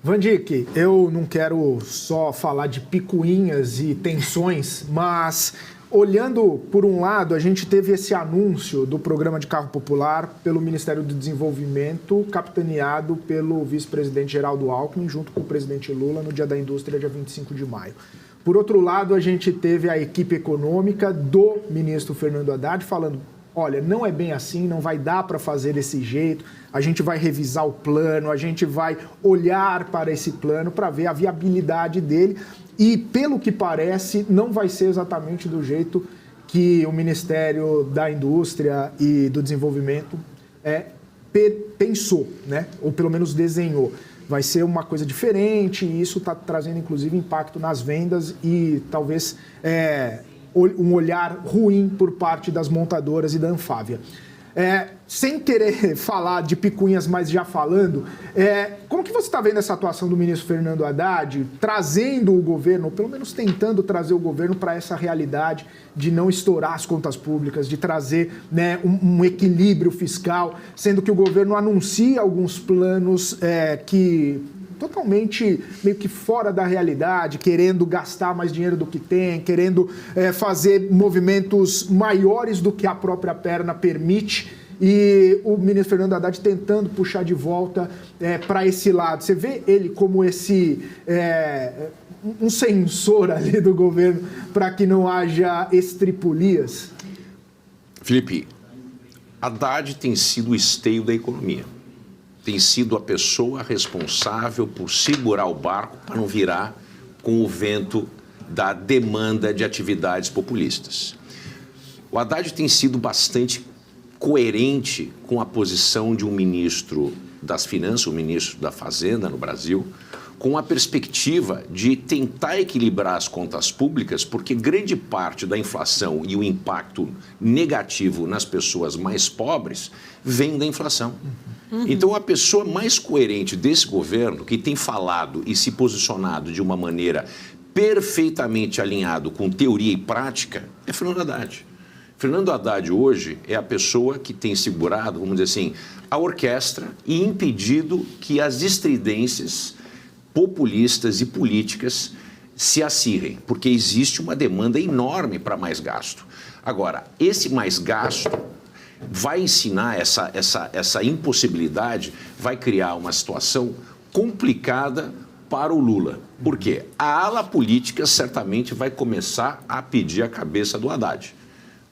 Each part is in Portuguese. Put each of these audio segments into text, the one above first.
Vandique, eu não quero só falar de picuinhas e tensões, mas olhando por um lado, a gente teve esse anúncio do programa de carro popular pelo Ministério do Desenvolvimento, capitaneado pelo vice-presidente Geraldo Alckmin, junto com o presidente Lula, no Dia da Indústria, dia 25 de maio. Por outro lado, a gente teve a equipe econômica do ministro Fernando Haddad falando: olha, não é bem assim, não vai dar para fazer desse jeito, a gente vai revisar o plano, a gente vai olhar para esse plano para ver a viabilidade dele e, pelo que parece, não vai ser exatamente do jeito que o Ministério da Indústria e do Desenvolvimento pensou, né? Ou pelo menos desenhou. Vai ser uma coisa diferente e isso está trazendo, inclusive, impacto nas vendas e talvez um olhar ruim por parte das montadoras e da Anfávia. Sem querer falar de picuinhas, mas já falando, como que você está vendo essa atuação do ministro Fernando Haddad, trazendo o governo, ou pelo menos tentando trazer o governo para essa realidade de não estourar as contas públicas, de trazer, né, um equilíbrio fiscal, sendo que o governo anuncia alguns planos que totalmente meio que fora da realidade, querendo gastar mais dinheiro do que tem, querendo fazer movimentos maiores do que a própria perna permite, e o ministro Fernando Haddad tentando puxar de volta para esse lado. Você vê ele como um censor ali do governo para que não haja estripulias? Felipe, Haddad tem sido o esteio da economia. Tem sido a pessoa responsável por segurar o barco para não virar com o vento da demanda de atividades populistas. O Haddad tem sido bastante coerente com a posição de um ministro das Finanças, um ministro da Fazenda no Brasil, com a perspectiva de tentar equilibrar as contas públicas, porque grande parte da inflação e o impacto negativo nas pessoas mais pobres vem da inflação. Então, a pessoa mais coerente desse governo, que tem falado e se posicionado de uma maneira perfeitamente alinhado com teoria e prática, é Fernando Haddad. Fernando Haddad hoje é a pessoa que tem segurado, vamos dizer assim, a orquestra e impedido que as estridências populistas e políticas se acirrem, porque existe uma demanda enorme para mais gasto. Agora, esse mais gasto vai ensinar essa impossibilidade, vai criar uma situação complicada para o Lula. Por quê? A ala política certamente vai começar a pedir a cabeça do Haddad,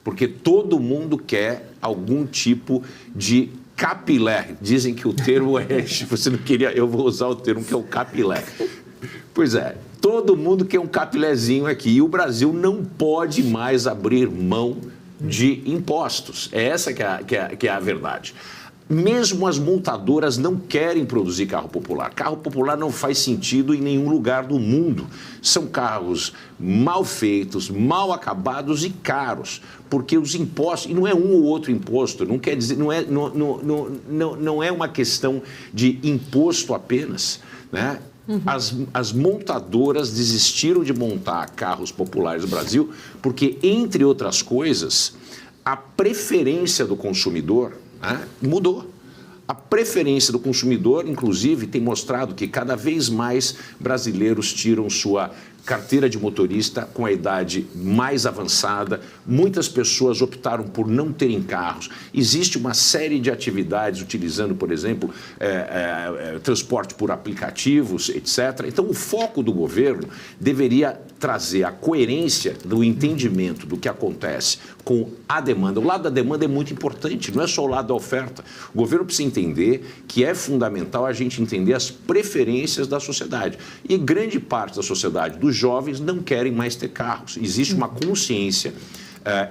porque todo mundo quer algum tipo de capilé. Dizem que o termo você não queria, eu vou usar o termo que é o capilé. Pois é, todo mundo quer um capilézinho aqui e o Brasil não pode mais abrir mão de impostos. É essa que é a verdade. Mesmo as montadoras não querem produzir carro popular. Carro popular não faz sentido em nenhum lugar do mundo. São carros mal feitos, mal acabados e caros, porque os impostos, e não é um ou outro imposto, não quer dizer, não é uma questão de imposto apenas, né? As montadoras desistiram de montar carros populares no Brasil porque, entre outras coisas, a preferência do consumidor, né, mudou. A preferência do consumidor, inclusive, tem mostrado que cada vez mais brasileiros tiram sua carteira de motorista com a idade mais avançada. Muitas pessoas optaram por não terem carros. Existe uma série de atividades utilizando, por exemplo, transporte por aplicativos, etc. Então, o foco do governo deveria trazer a coerência do entendimento do que acontece com a demanda. O lado da demanda é muito importante, não é só o lado da oferta. O governo precisa entender que é fundamental a gente entender as preferências da sociedade. E grande parte da sociedade, dos jovens, não querem mais ter carros. Existe uma consciência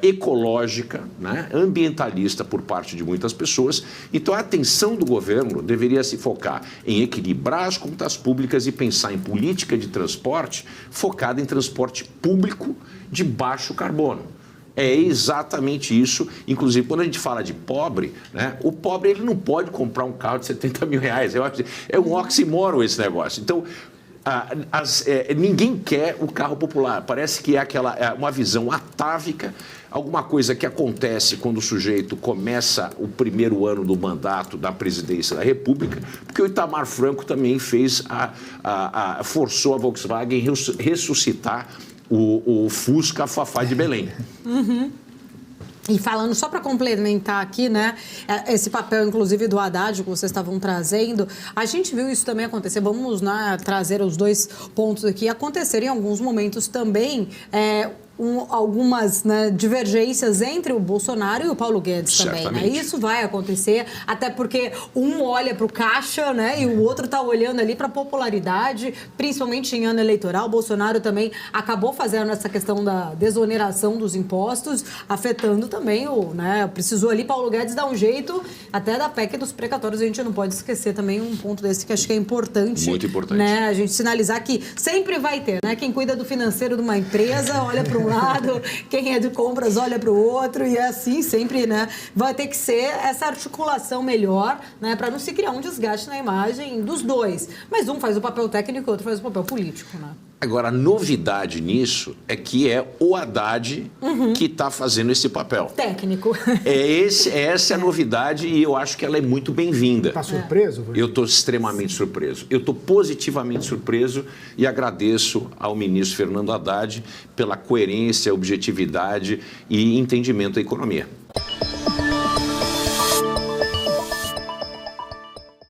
ecológica, né, ambientalista por parte de muitas pessoas. Então, a atenção do governo deveria se focar em equilibrar as contas públicas e pensar em política de transporte focada em transporte público de baixo carbono. É exatamente isso. Inclusive, quando a gente fala de pobre, né, o pobre ele não pode comprar um carro de 70 mil reais. É um oxímoron esse negócio. Então, ninguém quer o carro popular. Parece que é uma visão atávica, alguma coisa que acontece quando o sujeito começa o primeiro ano do mandato da presidência da República, porque o Itamar Franco também forçou a Volkswagen a ressuscitar o Fusca Fafá de Belém. Uhum. E falando, só para complementar aqui, né, esse papel, inclusive, do Haddad, que vocês estavam trazendo, a gente viu isso também acontecer, vamos, né, trazer os dois pontos aqui, acontecer em alguns momentos também, algumas, né, divergências entre o Bolsonaro e o Paulo Guedes também, né? Isso vai acontecer, até porque um olha para o caixa, né, e o outro está olhando ali para a popularidade, principalmente em ano eleitoral. O Bolsonaro também acabou fazendo essa questão da desoneração dos impostos, afetando também precisou ali Paulo Guedes dar um jeito, até da PEC dos precatórios. A gente não pode esquecer também um ponto desse que acho que é importante. Muito importante. Né, a gente sinalizar que sempre vai ter, né? Quem cuida do financeiro de uma empresa olha para um lado, quem é de compras olha para o outro, e é assim sempre, né? Vai ter que ser essa articulação melhor, né? Para não se criar um desgaste na imagem dos dois. Mas um faz o papel técnico e o outro faz o papel político, né? Agora, a novidade nisso é que é o Haddad que está fazendo esse papel. Técnico. Essa é a novidade e eu acho que ela é muito bem-vinda. Está surpreso? Eu estou extremamente surpreso. Eu estou positivamente surpreso e agradeço ao ministro Fernando Haddad pela coerência, objetividade e entendimento da economia.